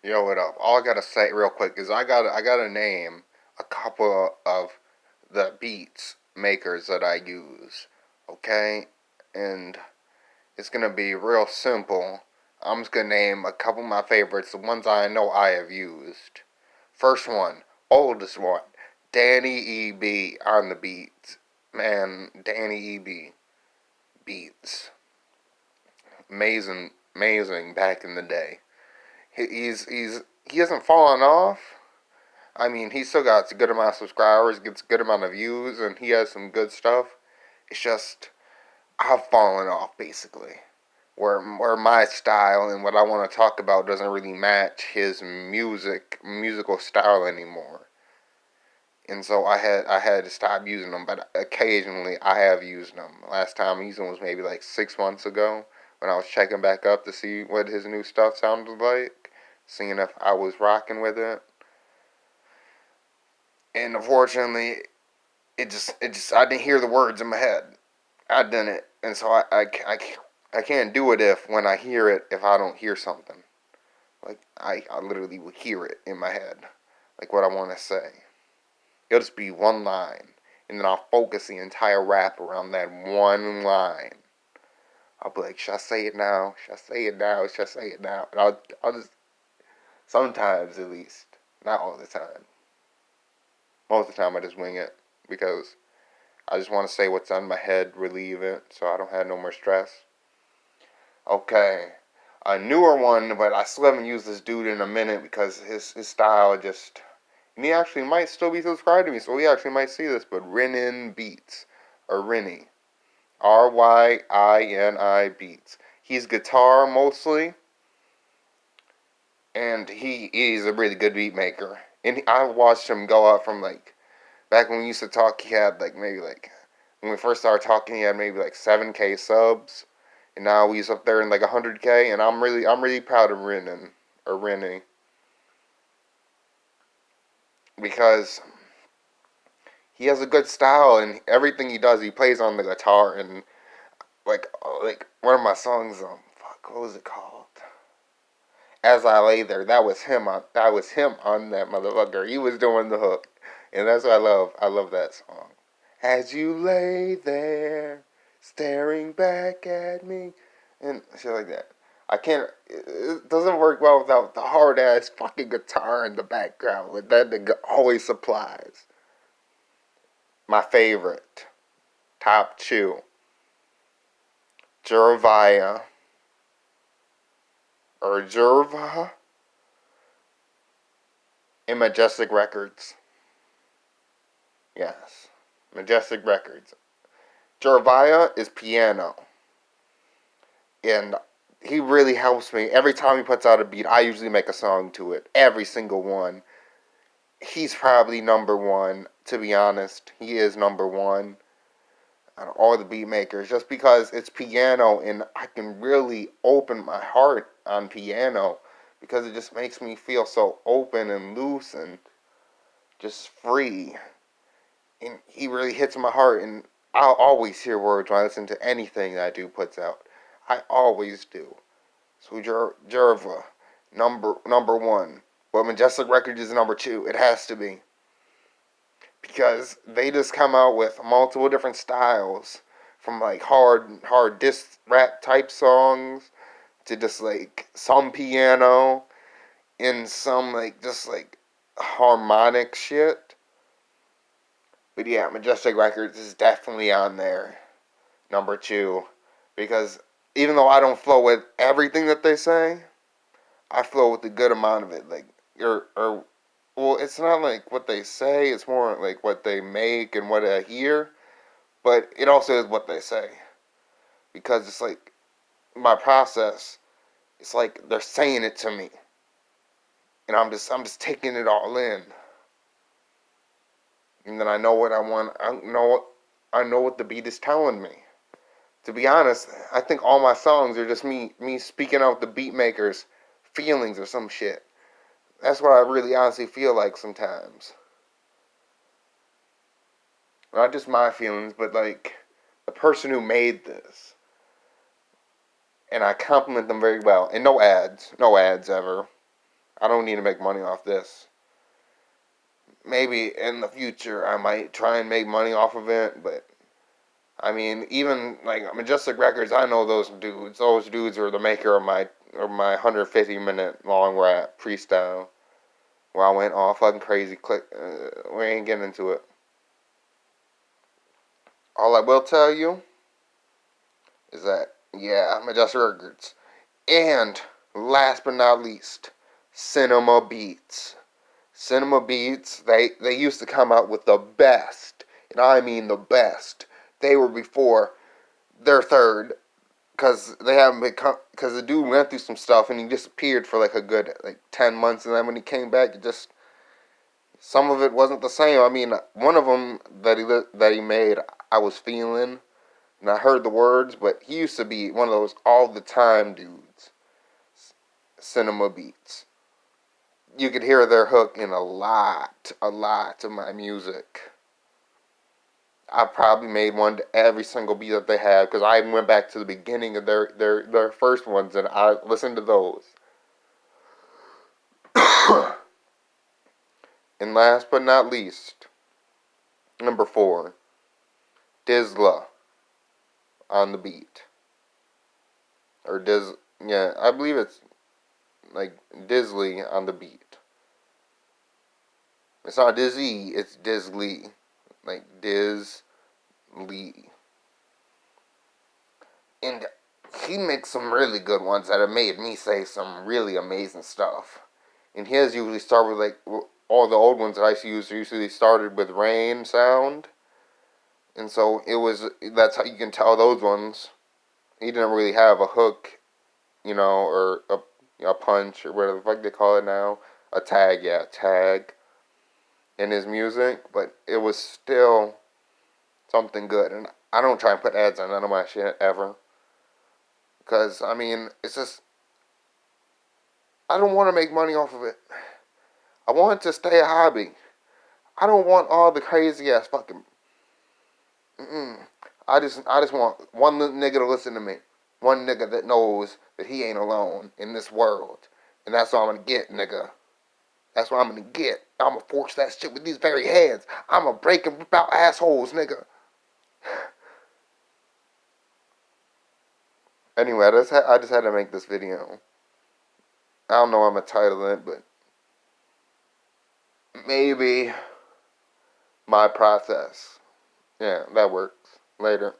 Yo, what up? All I gotta say real quick is I gotta name a couple of the beats makers that I use, okay? And it's gonna be real simple. I'm just gonna name a couple of my favorites, the ones I know I have used. First one, oldest one, Danny E.B. on the beats. Man, Danny E.B. beats. Amazing, amazing back in the day. He hasn't fallen off. I mean, he still got a good amount of subscribers, gets a good amount of views, and he has some good stuff. It's just I've fallen off basically, where my style and what I want to talk about doesn't really match his musical style anymore. And so I had to stop using them, but occasionally I have used them. Last time I used them was maybe like 6 months ago when I was checking back up to see what his new stuff sounded like, seeing if I was rocking with it. And unfortunately, it just I didn't hear the words in my head. I didn't, and so I can't do it if when I hear it if I don't hear something. Like I literally would hear it in my head, like what I want to say. It'll just be one line, and then I'll focus the entire rap around that one line. I'll be like, should I say it now? Should I say it now? Should I say it now? And I'll just sometimes at least, not all the time. Most of the time I just wing it because I just want to say what's on my head, relieve it, so I don't have no more stress. Okay, a newer one, but I still haven't used this dude in a minute because his style just. And he actually might still be subscribed to me, so he actually might see this. But Rinin Beats, or Rinny, Ryini Beats. He's guitar mostly, and he's a really good beat maker. And I watched him go up from like back when we used to talk. He had like maybe like when we first started talking, he had maybe like 7K subs, and now he's up there in like 100K. And I'm really proud of Rinnin or Rinny because he has a good style and everything he does, he plays on the guitar. And like one of my songs, fuck, what was it called? As I Lay There, that was him on that motherfucker. He was doing the hook, and that's what I love. I love that song. As you lay there, staring back at me, and shit like that. I can't. It doesn't work well without the hard ass fucking guitar in the background. That nigga always supplies. My favorite, top two, Jervia or Jerva and Majestic Records. Yes, Majestic Records. Jervia is piano, and he really helps me. Every time he puts out a beat, I usually make a song to it. Every single one. He's probably number one, to be honest. He is number one out of all the beat makers, just because it's piano and I can really open my heart on piano because it just makes me feel so open and loose and just free. And he really hits my heart, and I'll always hear words when I listen to anything that dude puts out. I always do. So Jerva, number one. But Majestic Records is number two. It has to be. Because they just come out with multiple different styles. From like hard diss rap type songs to just like some piano and some like just like harmonic shit. But yeah, Majestic Records is definitely on there. Number two. Because even though I don't flow with everything that they say, I flow with a good amount of it. Like, well, it's not like what they say, it's more like what they make and what I hear. But it also is what they say. Because it's like my process, it's like they're saying it to me. And I'm just taking it all in. And then I know what I want. I know what the beat is telling me. To be honest, I think all my songs are just me speaking out the beat maker's feelings or some shit. That's what I really honestly feel like sometimes. Not just my feelings, but like the person who made this. And I compliment them very well. And no ads. No ads ever. I don't need to make money off this. Maybe in the future I might try and make money off of it, but I mean, even like Majestic Records, I know those dudes. Those dudes are the maker of my 150-minute long rap freestyle, where I went all fucking crazy. We ain't getting into it. All I will tell you is that, yeah, Majestic Records. And last but not least, Cinema Beats. Cinema Beats, they used to come out with the best, and I mean the best. They were before their third, because they haven't been, because the dude went through some stuff and he disappeared for like a good 10 months, and then when he came back, some of it wasn't the same. I mean, one of them that he made, I was feeling, and I heard the words, but he used to be one of those all the time dudes. Cinema Beats. You could hear their hook in a lot of my music. I probably made one to every single beat that they had, because I went back to the beginning of their first ones and I listened to those. And last but not least, number 4, Dizla on the beat. Or yeah, I believe it's like Disley on the beat. It's not Dizzy, it's Disley. Like Diz Lee. And he makes some really good ones that have made me say some really amazing stuff. And his usually start with like all the old ones that I used to use usually started with rain sound. And so that's how you can tell those ones. He didn't really have a hook, or a punch or whatever the fuck they call it now. A tag in his music, but it was still something good. And I don't try and put ads on none of my shit ever. Because, I mean, it's just, I don't want to make money off of it. I want it to stay a hobby. I don't want all the crazy ass fucking, I just want one nigga to listen to me. One nigga that knows that he ain't alone in this world. And that's what I'm gonna get, nigga. That's what I'm gonna get. I'm gonna force that shit with these very hands. I'm gonna break and rip out assholes, nigga. Anyway, I just had to make this video. I don't know what I'm gonna title it, but maybe my process. Yeah, that works. Later.